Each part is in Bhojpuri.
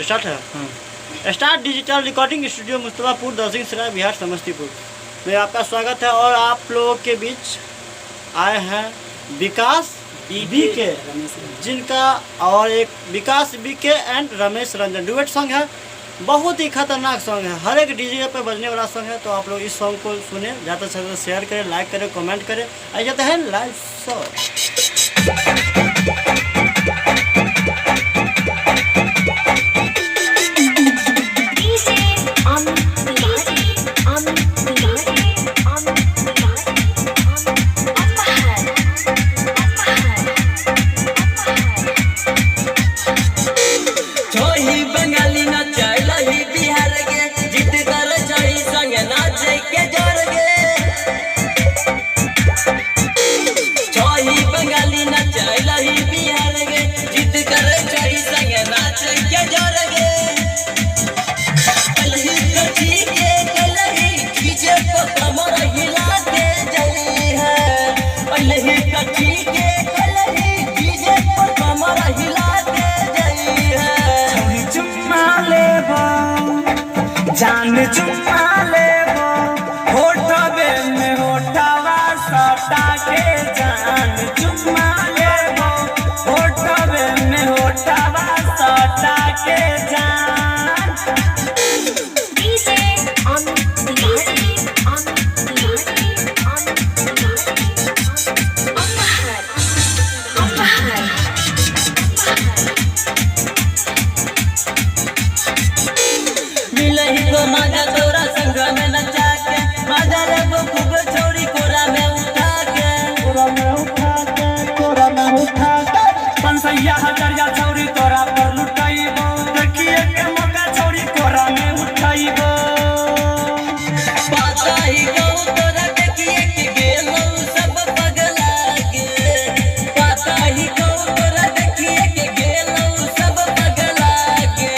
स्टार्ट है। Start digital recording studio Mustafapur, Dalsingh सराय, बिहार, समस्तीपुर में आपका स्वागत है। और आप लोगों के बीच आए हैं विकास BK, जिनका और एक विकास BK and Ramesh Ranjan duet song है। बहुत ही खतरनाक सॉन्ग है, हर एक डीजे पे बजने वाला सॉन्ग है। तो आप लोग इस सॉन्ग को सुने, ज़्यादा से ज़्यादा शेयर करें, लाइक करें, कमेंट करें। आ जाते हैं लाइव जान चुम्मा लेबो होठबे में होठवा सटा के, जान चुम्मा लेबो होठबे में होठवा सटा के जान। मजा तोरा संग में नचा के, मजा लेबो खूब छोरी कोरा में उठा के, कोरा में उठा के 5,000 छोरी तोरा पर लुटाइबो, देखिए के मौका छोरी कोरा में उठाइबो। पता ही कहूं तोरा देखिए के गेलो सब पगला के, पता ही कहूं तोरा देखिए के गेलो सब पगला के।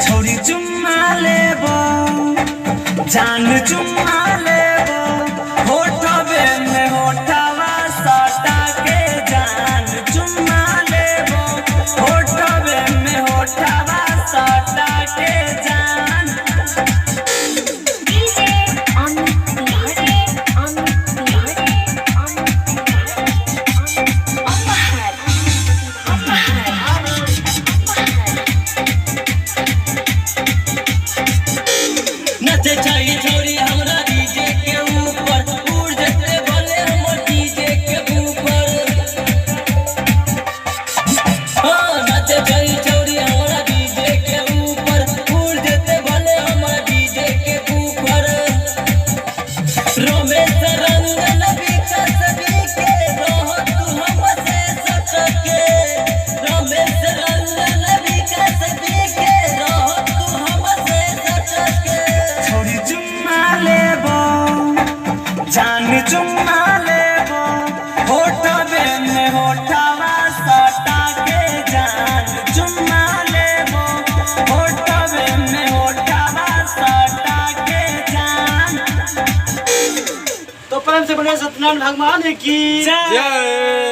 छोरी चुम्मा लेबो, जान चुम्मा लेबो होठबे में होठवा सटा के, जान चुम्मा लेबो होठबे में होठवा सटा के जान। नचे चाहिए छोरी हमरा डीजे के ऊपर, उड़ जते बोले हम डीजे के ऊपर। हाँ नचे चाहिए छोरी हमरा डीजे के ऊपर, उड़ जते बोले हम डीजे के ऊपर। रमेश रंजन विकास BK रहो तू हमसे सटके, रमेश रंजन विकास BK रहो तू हमसे सटके। छोरी चुम्मा लेबो, जान चुम्मा लेबो होठबे में होठवा सटा के, जान चुम्मा लेबो होठबे में होठवा सटा के जान। तो प्रेम से बोले सत्यनारायण भगवान की जय।